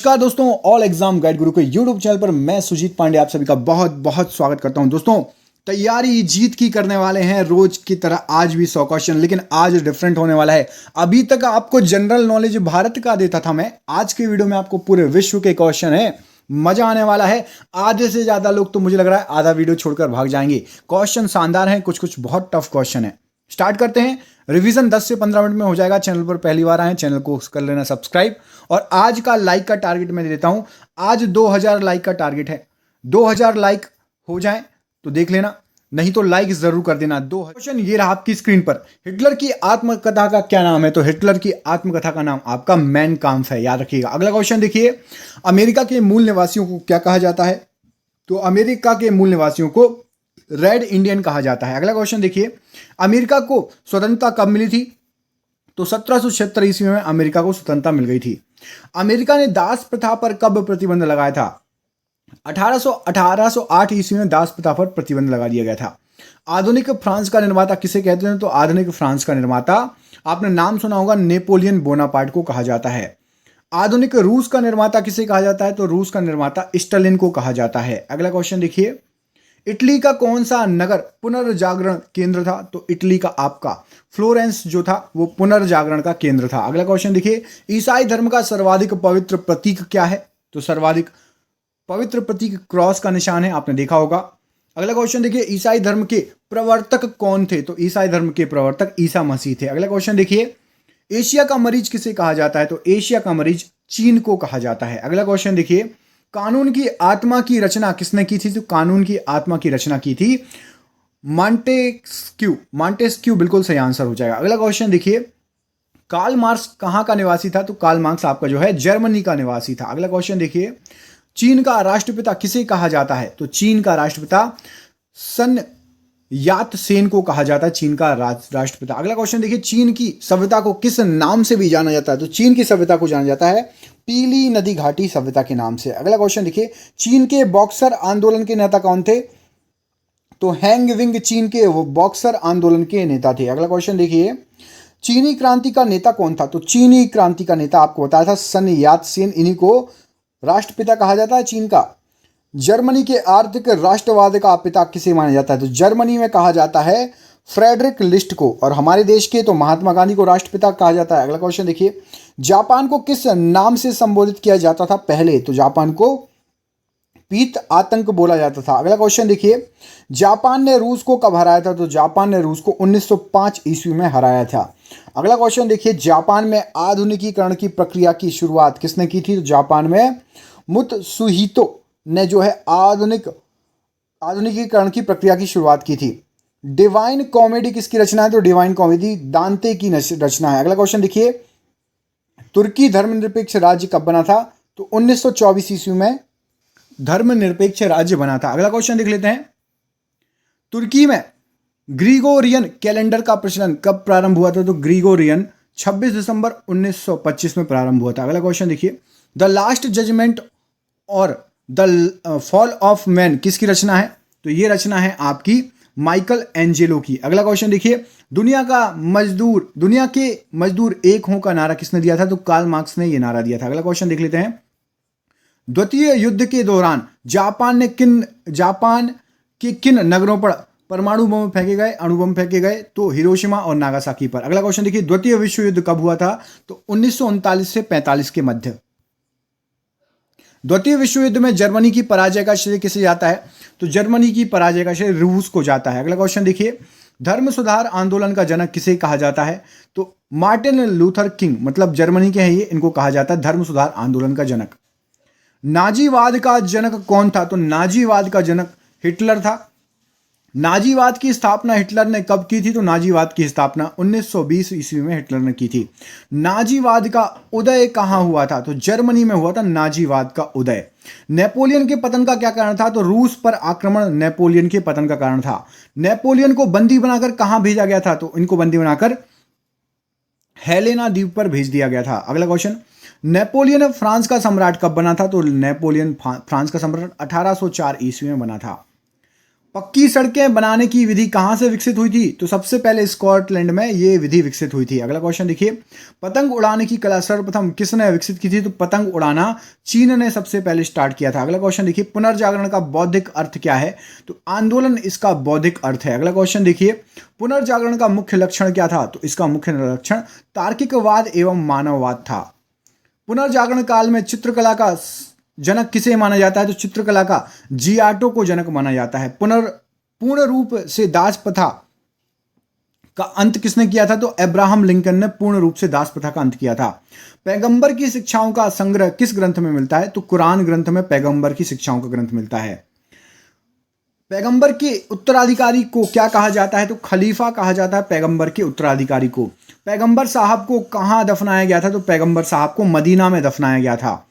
नमस्कार दोस्तों, all exam guide गुरु के यूट्यूब चैनल पर मैं सुजीत पांडे आप सभी का बहुत बहुत स्वागत करता हूं। दोस्तों, तैयारी जीत की करने वाले हैं रोज की तरह आज भी 100 क्वेश्चन, लेकिन आज डिफरेंट होने वाला है। अभी तक आपको जनरल नॉलेज भारत का देता था मैं, आज के वीडियो में आपको पूरे विश्व के क्वेश्चन है। मजा आने वाला है। आधे से ज्यादा लोग तो मुझे लग रहा है आधा वीडियो छोड़कर भाग जाएंगे। क्वेश्चन शानदार हैं, कुछ कुछ बहुत टफ क्वेश्चन है। स्टार्ट करते हैं। रिवीजन 10 से 15 मिनट में हो जाएगा। चैनल पर पहली बार आए, चैनल को कर लेना सब्सक्राइब। और आज का लाइक का टारगेट मैं दे देता हूं। आज 2000 लाइक का टारगेट है। 2000 लाइक हो जाए तो देख लेना, नहीं तो लाइक जरूर कर देना। दो क्वेश्चन ये रहा आपकी स्क्रीन पर। हिटलर की आत्मकथा का क्या नाम है? तो हिटलर की आत्मकथा का नाम आपका मैन काम्फ है, याद रखिएगा। अगला क्वेश्चन देखिए, अमेरिका के मूल निवासियों को क्या कहा जाता है? तो अमेरिका के मूल निवासियों को रेड इंडियन कहा जाता है। अगला क्वेश्चन देखिए, अमेरिका को स्वतंत्रता कब मिली थी? तो 1776 ईस्वी में अमेरिका को स्वतंत्रता मिल गई थी। अमेरिका ने दास प्रथा पर कब प्रतिबंध लगाया था? 1808 ईस्वी में दास प्रथा पर प्रतिबंध लगा दिया गया था। आधुनिक फ्रांस का निर्माता किसे कहते हैं? तो आधुनिक फ्रांस का निर्माता आपने नाम सुना होगा, नेपोलियन बोनापार्ट को कहा जाता है। आधुनिक रूस का निर्माता किसे कहा जाता है? तो रूस का निर्माता स्टालिन को कहा जाता है। अगला क्वेश्चन देखिए, इटली का कौन सा नगर पुनर्जागरण केंद्र था? तो इटली का आपका फ्लोरेंस जो था वो पुनर्जागरण का केंद्र था। अगला क्वेश्चन देखिए, ईसाई धर्म का सर्वाधिक पवित्र प्रतीक क्या है? तो सर्वाधिक पवित्र प्रतीक क्रॉस का निशान है, आपने देखा होगा। अगला क्वेश्चन देखिए, ईसाई धर्म के प्रवर्तक कौन थे? तो ईसाई धर्म के प्रवर्तक ईसा मसीह थे। अगला क्वेश्चन देखिए, एशिया का मरीज किसे कहा जाता है? तो एशिया का मरीज चीन को कहा जाता है। अगला क्वेश्चन देखिए, कानून की आत्मा की रचना किसने की थी? तो कानून की आत्मा की रचना की थी मॉन्टेस्क्यू। मॉन्टेस्क्यू बिल्कुल सही आंसर हो जाएगा। अगला क्वेश्चन देखिए, कार्ल मार्क्स कहां का निवासी था? तो कार्ल मार्क्स आपका जो है जर्मनी का निवासी था। अगला क्वेश्चन देखिए, चीन का राष्ट्रपिता किसे कहा जाता है? तो चीन का राष्ट्रपिता सन यात सेन को कहा जाता है, चीन का राष्ट्रपिता। अगला क्वेश्चन देखिए, चीन की सभ्यता को किस नाम से भी जाना जाता है? तो चीन की सभ्यता को जाना जाता है पीली नदी घाटी सभ्यता के नाम से। अगला क्वेश्चन देखिए, चीन के बॉक्सर आंदोलन के नेता कौन थे? तो हैंग विंग चीन के वो बॉक्सर आंदोलन के नेता थे। अगला क्वेश्चन देखिए, चीनी क्रांति का नेता कौन था? तो चीनी क्रांति का नेता आपको बताया था सन यात सेन, इन्हीं को राष्ट्रपिता कहा जाता है चीन का। जर्मनी के आर्थिक राष्ट्रवाद का पिता किसे माना जाता है? तो जर्मनी में कहा जाता है फ्रेडरिक लिस्ट को। और हमारे देश के तो महात्मा गांधी को राष्ट्रपिता कहा जाता है। अगला क्वेश्चन देखिए, जापान को किस नाम से संबोधित किया जाता था पहले? तो जापान को पीत आतंक बोला जाता था। अगला क्वेश्चन देखिए, जापान ने रूस को कब हराया था? तो जापान ने रूस को 1905 ईस्वी में हराया था। अगला क्वेश्चन देखिए, जापान में आधुनिकीकरण की प्रक्रिया की शुरुआत किसने की थी? तो जापान में मुत्सुहितो ने जो है आधुनिकीकरण की प्रक्रिया की शुरुआत की थी। डिवाइन कॉमेडी किसकी रचना है? तो डिवाइन कॉमेडी दांते की रचना है। अगला क्वेश्चन देखिए, तुर्की धर्मनिरपेक्ष राज्य कब बना था? तो 1924 ईस्वी में धर्मनिरपेक्ष राज्य बना था। अगला क्वेश्चन देख लेते हैं, तुर्की में ग्रीगोरियन कैलेंडर का प्रचलन कब प्रारंभ हुआ था? तो ग्रीगोरियन 26 दिसंबर 1925 में प्रारंभ हुआ था। अगला क्वेश्चन देखिए, द लास्ट जजमेंट और द फॉल ऑफ मैन किसकी रचना है? तो ये रचना है आपकी माइकल एंजेलो की। अगला क्वेश्चन देखिए, दुनिया के मजदूर एक हों का नारा किसने दिया था? तो कार्ल मार्क्स ने यह नारा दिया था। अगला क्वेश्चन देख लेते हैं, द्वितीय युद्ध के दौरान जापान के किन नगरों पर परमाणु बम फेंके गए, अणुबम फेंके गए? तो हिरोशिमा और नागासाकी पर। अगला क्वेश्चन देखिए, द्वितीय विश्व युद्ध कब हुआ था? तो 1939 से 45 के मध्य। द्वितीय विश्व युद्ध में जर्मनी की पराजय का श्रेय किसे जाता है? तो जर्मनी की पराजय का श्रेय रूस को जाता है। अगला क्वेश्चन देखिए, धर्म सुधार आंदोलन का जनक किसे कहा जाता है? तो मार्टिन लूथर किंग, मतलब जर्मनी के हैं ये, इनको कहा जाता है धर्म सुधार आंदोलन का जनक। नाजीवाद का जनक कौन था? तो नाजीवाद का जनक हिटलर था। नाजीवाद की स्थापना हिटलर ने कब की थी? तो नाजीवाद की स्थापना 1920 ईस्वी में हिटलर ने की थी। नाजीवाद का उदय कहां हुआ था? तो जर्मनी में हुआ था नाजीवाद का उदय। नेपोलियन के पतन का क्या कारण था? तो रूस पर आक्रमण नेपोलियन के पतन का कारण था। नेपोलियन को बंदी बनाकर कहां भेजा गया था? तो इनको बंदी बनाकर हेलेना द्वीप पर भेज दिया गया था। अगला क्वेश्चन, नेपोलियन फ्रांस का सम्राट कब बना था? तो नेपोलियन फ्रांस का सम्राट 1804 ईस्वी में बना था। पक्की सड़कें बनाने की विधि कहाँ से विकसित हुई थी? तो सबसे पहले स्कॉटलैंड में ये विधि विकसित हुई थी। अगला क्वेश्चन देखिए, पतंग उड़ाने की कला सर्वप्रथम किसने विकसित की थी? तो पतंग उड़ाना चीन ने सबसे पहले स्टार्ट किया था। अगला क्वेश्चन देखिए, पुनर्जागरण का बौद्धिक अर्थ क्या है? तो आंदोलन इसका बौद्धिक अर्थ है। अगला क्वेश्चन देखिए, पुनर्जागरण का मुख्य लक्षण क्या था? तो इसका मुख्य लक्षण तार्किकवाद एवं मानववाद था। पुनर्जागरण काल में चित्रकला का जनक किसे माना जाता है? तो चित्रकला का जियाटो को जनक माना जाता है। पूर्ण रूप से दास प्रथा का अंत किसने किया था? तो अब्राहम लिंकन ने पूर्ण रूप से दास प्रथा का अंत किया था। पैगंबर की शिक्षाओं का संग्रह किस ग्रंथ में मिलता है? तो कुरान ग्रंथ में पैगंबर की शिक्षाओं का ग्रंथ मिलता है। पैगंबर के उत्तराधिकारी को क्या कहा जाता है? तो खलीफा कहा जाता है पैगंबर के उत्तराधिकारी को। पैगंबर साहब को कहां दफनाया गया था? तो पैगंबर साहब को मदीना में दफनाया गया था।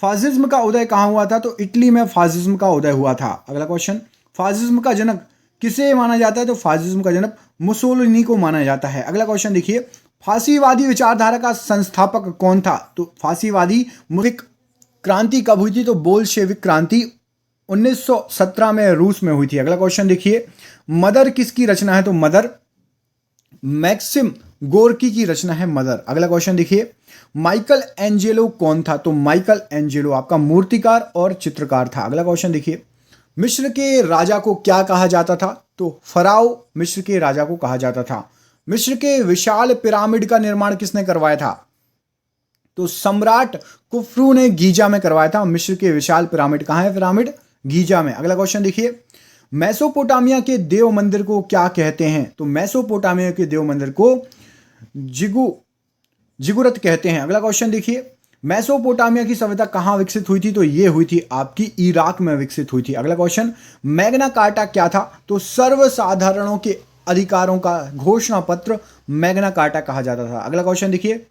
फासिज्म का उदय कहां हुआ था? तो इटली में फासिज्म का उदय हुआ था। अगला क्वेश्चन, फासिज्म का जनक किसे माना जाता है? तो फासिज्म का जनक मुसोलिनी को माना जाता है। अगला क्वेश्चन देखिए, फांसीवादी विचारधारा का संस्थापक कौन था? तो फांसीवादी क्रांति कब हुई थी? तो बोल्शेविक क्रांति 1917 में रूस में हुई थी। अगला क्वेश्चन देखिए, मदर किसकी रचना है? तो मदर मैक्सिम गोर्की की रचना है मदर। अगला क्वेश्चन देखिए, माइकल एंजेलो कौन था? तो माइकल एंजेलो आपका मूर्तिकार और चित्रकार था। अगला क्वेश्चन देखिए, मिस्र के राजा को क्या कहा जाता था? तो फराओ मिस्र के राजा को कहा जाता था। मिस्र के विशाल पिरामिड का निर्माण किसने करवाया था? तो सम्राट कुफरू ने गीजा में करवाया था। मिस्र के विशाल पिरामिड कहाँ है? पिरामिड गीजा में। अगला क्वेश्चन देखिए, मेसोपोटामिया के देव मंदिर को क्या कहते हैं? तो मेसोपोटामिया के देव मंदिर को जिगुरत कहते हैं। अगला क्वेश्चन देखिए, मेसोपोटामिया की सभ्यता कहां विकसित हुई थी? तो ये हुई थी आपकी इराक में विकसित हुई थी। अगला क्वेश्चन, मैग्ना कार्टा क्या था? तो सर्वसाधारणों के अधिकारों का घोषणा पत्र मैग्ना कार्टा कहा जाता था। अगला क्वेश्चन देखिए,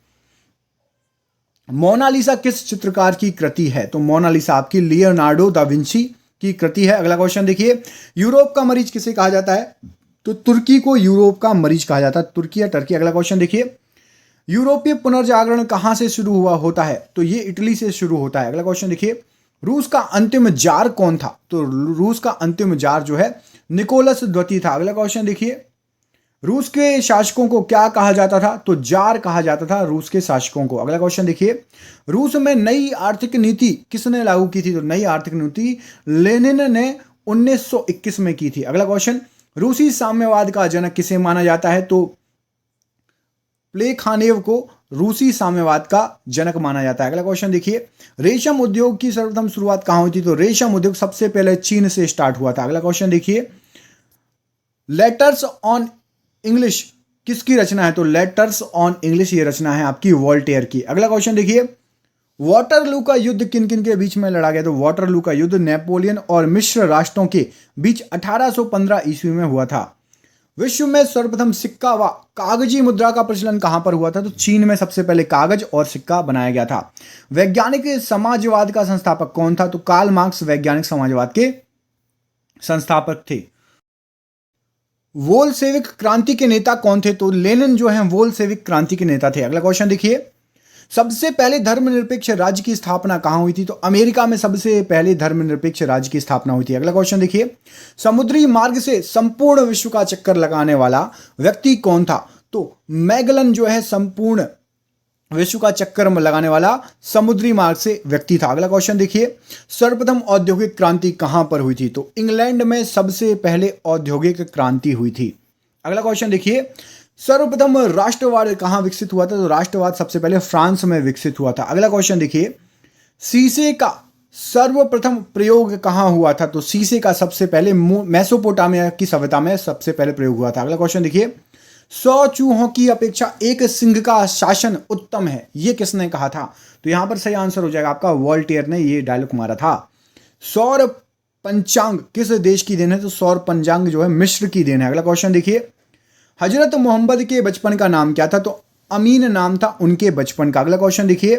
मोनालिसा किस चित्रकार की कृति है? तो मोनालिसा आपकी लियोनार्डो दा विंची की कृति है। अगला क्वेश्चन देखिए, यूरोप का मरीज किसे कहा जाता है? तो तुर्की को यूरोप का मरीज कहा जाता है, तुर्की या टर्की। अगला क्वेश्चन देखिए, यूरोपीय पुनर्जागरण कहां से शुरू हुआ होता है? तो ये इटली से शुरू होता है। अगला क्वेश्चन देखिए, रूस का अंतिम जार कौन था? तो रूस का अंतिम जार जो है निकोलस द्वितीय था। अगला क्वेश्चन देखिए, रूस के शासकों को क्या कहा जाता था? तो जार कहा जाता था रूस के शासकों को। अगला क्वेश्चन देखिए, रूस में नई आर्थिक नीति किसने लागू की थी? तो नई आर्थिक नीति लेनिन ने 1921 में की थी। अगला क्वेश्चन, रूसी साम्यवाद का जनक किसे माना जाता है? तो प्लेखानेव को रूसी साम्यवाद का जनक माना जाता है। अगला क्वेश्चन देखिए, रेशम उद्योग की सर्वप्रथम शुरुआत कहां हुई थी? तो रेशम उद्योग सबसे पहले चीन से स्टार्ट हुआ था। अगला क्वेश्चन देखिए, लेटर्स ऑन इंग्लिश किसकी रचना है? तो लेटर्स ऑन इंग्लिश ये रचना है आपकी वॉल्टेयर की। अगला क्वेश्चन देखिए, वाटरलू का युद्ध किन किन के बीच में लड़ा गया? तो वाटरलू का युद्ध नेपोलियन और मिस्र राष्ट्रों के बीच 1815 ईस्वी में हुआ था। विश्व में सर्वप्रथम सिक्का व कागजी मुद्रा का प्रचलन कहां पर हुआ था? तो चीन में सबसे पहले कागज और सिक्का बनाया गया था। वैज्ञानिक समाजवाद का संस्थापक कौन था? तो कार्ल मार्क्स वैज्ञानिक समाजवाद के संस्थापक थे। वोल्शेविक क्रांति के नेता कौन थे? तो लेनिन जो है वोल्शेविक क्रांति के नेता थे। अगला क्वेश्चन देखिए, सबसे पहले धर्मनिरपेक्ष राज्य की स्थापना कहां हुई थी? तो अमेरिका में सबसे पहले धर्मनिरपेक्ष राज्य की स्थापना हुई थी। अगला क्वेश्चन देखिए, समुद्री मार्ग से संपूर्ण विश्व का चक्कर लगाने वाला व्यक्ति कौन था? तो मैगलन जो है संपूर्ण विश्व का चक्कर लगाने वाला समुद्री मार्ग से व्यक्ति था। अगला क्वेश्चन देखिए, सर्वप्रथम औद्योगिक क्रांति कहां पर हुई थी? तो इंग्लैंड में सबसे पहले औद्योगिक क्रांति हुई थी। अगला क्वेश्चन देखिए, सर्वप्रथम राष्ट्रवाद कहां विकसित हुआ था? तो राष्ट्रवाद सबसे पहले फ्रांस में विकसित हुआ था। अगला क्वेश्चन देखिए, शीशे का सर्वप्रथम प्रयोग कहां हुआ था? तो शीशे का सबसे पहले मेसोपोटामिया की सभ्यता में सबसे पहले प्रयोग हुआ था। अगला क्वेश्चन देखिए, 100 चूहों की अपेक्षा एक सिंह का शासन उत्तम है, यह किसने कहा था? तो यहां पर सही आंसर हो जाएगा आपका वॉल्टेयर ने यह डायलॉग मारा था। सौर पंचांग किस देश की देन है? तो सौर पंचांग जो है मिस्र की देन है। अगला क्वेश्चन देखिए, हजरत मोहम्मद के बचपन का नाम क्या था? तो अमीन नाम था उनके बचपन का। अगला क्वेश्चन देखिए,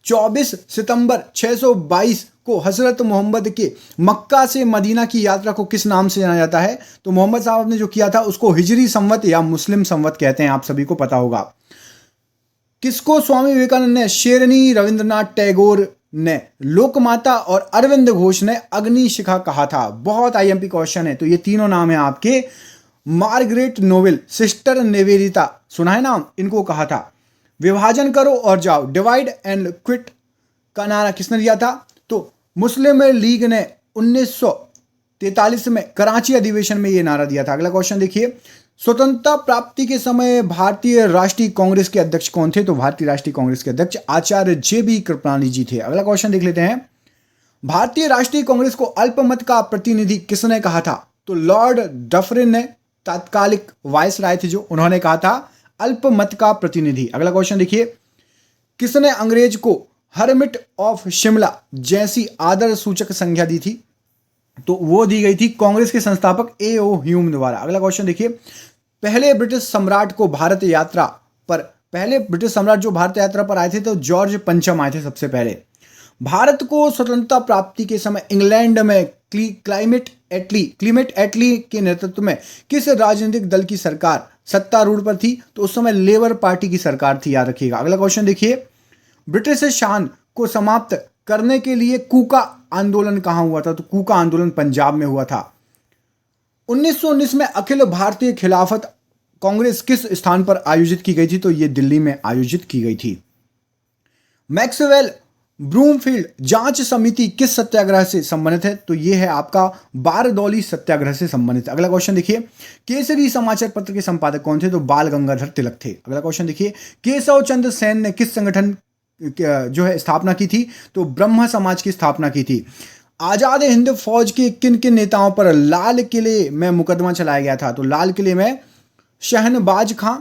24 सितंबर 622 को हजरत मोहम्मद के मक्का से मदीना की यात्रा को किस नाम से जाना जाता है? तो मोहम्मद साहब ने जो किया था उसको हिजरी संवत या मुस्लिम संवत कहते हैं, आप सभी को पता होगा। किसको स्वामी विवेकानंद ने शेरनी रविंद्रनाथ टैगोर ने लोकमाता और अरविंद घोष ने अग्निशिखा कहा था? बहुत आईएमपी क्वेश्चन है। तो ये तीनों नाम है आपके। मार्गरेट नोबेल, सिस्टर निवेदिता, सुना है नाम, इनको कहा था। विभाजन करो और जाओ, डिवाइड एंड क्विट का नारा किसने दिया था? तो मुस्लिम लीग ने 1943 में कराची अधिवेशन में यह नारा दिया था। अगला क्वेश्चन देखिए, स्वतंत्रता प्राप्ति के समय भारतीय राष्ट्रीय कांग्रेस के अध्यक्ष कौन थे? तो भारतीय राष्ट्रीय कांग्रेस के अध्यक्ष आचार्य JB कृपलानी जी थे। अगला क्वेश्चन देख लेते हैं, भारतीय राष्ट्रीय कांग्रेस को अल्पमत का प्रतिनिधि किसने कहा था? तो लॉर्ड डफरिन ने, तात्कालिक वायसराय थे जो, उन्होंने कहा था अल्पमत का प्रतिनिधि। अगला क्वेश्चन देखिए, किसने अंग्रेज को हर्मिट ऑफ शिमला जैसी आदर सूचक संज्ञा दी थी? तो वो दी गई थी कांग्रेस के संस्थापक A.O. ह्यूम द्वारा। अगला क्वेश्चन देखिए, पहले ब्रिटिश सम्राट जो भारत यात्रा पर आए थे तो जॉर्ज पंचम आए थे सबसे पहले। भारत को स्वतंत्रता प्राप्ति के समय इंग्लैंड में क्लीमेट एटली के नेतृत्व में किस राजनीतिक दल की सरकार सत्तारूढ़ पर थी? तो उस समय लेबर पार्टी की सरकार थी, याद रखिएगा। अगला क्वेश्चन देखिए, ब्रिटिश शासन को समाप्त करने के लिए कूका आंदोलन कहां हुआ था? तो कूका आंदोलन पंजाब में हुआ था। 1919 में अखिल भारतीय खिलाफत कांग्रेस किस स्थान पर आयोजित की गई थी? तो यह दिल्ली में आयोजित की गई थी। मैक्सवेल ब्रूमफील्ड जांच समिति किस सत्याग्रह से संबंधित है? तो यह है आपका बारदौली सत्याग्रह से संबंधित। अगला क्वेश्चन देखिए, केसरी समाचार पत्र के संपादक कौन थे? तो बाल गंगाधर तिलक थे। अगला क्वेश्चन देखिए, केशव चंद्र सेन ने किस संगठन जो है स्थापना की थी? तो ब्रह्म समाज की स्थापना की थी। आजाद हिंद फौज के किन किन नेताओं पर लाल किले में मुकदमा चलाया गया था? तो लाल किले में शहनबाज खां,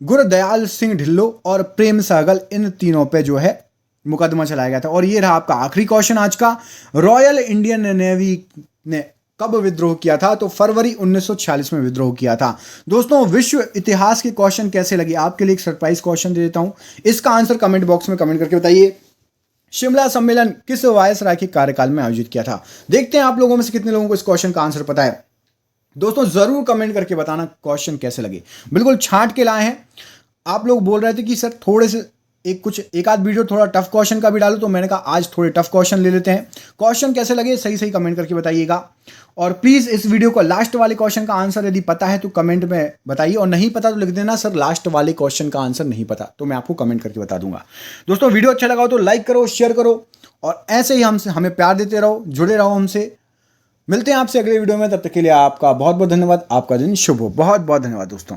गुरदयाल सिंह ढिल्लो और प्रेम सहगल, इन तीनों पे जो है मुकदमा चलाया गया था। और ये रहा आपका आखिरी क्वेश्चन आज का, रॉयल इंडियन नेवी ने कब विद्रोह किया था? तो फरवरी 1946 में विद्रोह किया था। दोस्तों, विश्व इतिहास के क्वेश्चन कैसे लगे? आपके लिए एक सरप्राइज क्वेश्चन दे देता हूं, इसका आंसर कमेंट बॉक्स में कमेंट करके बताइए। शिमला सम्मेलन किस वायसराय के कार्यकाल में आयोजित किया था? देखते हैं आप लोगों में से कितने लोगों को इस क्वेश्चन का आंसर पता है। दोस्तों, जरूर कमेंट करके बताना क्वेश्चन कैसे लगे। बिल्कुल छांट के लाए हैं। आप लोग बोल रहे थे कि सर थोड़े से एक आध वीडियो थोड़ा टफ क्वेश्चन का भी डालो, तो मैंने कहा आज थोड़े टफ क्वेश्चन ले लेते हैं। क्वेश्चन कैसे लगे सही कमेंट करके बताइएगा। और प्लीज इस वीडियो को लास्ट वाले क्वेश्चन का आंसर यदि पता है तो कमेंट में बताइए, और नहीं पता तो लिख देना सर लास्ट वाले क्वेश्चन का आंसर नहीं पता, तो मैं आपको कमेंट करके बता दूंगा। दोस्तों, वीडियो अच्छा लगा हो तो लाइक करो, शेयर करो, और ऐसे ही हमें प्यार देते रहो, जुड़े रहो हमसे। मिलते हैं आपसे अगले वीडियो में, तब तक के लिए आपका बहुत बहुत धन्यवाद। आपका दिन शुभ हो। बहुत बहुत धन्यवाद दोस्तों।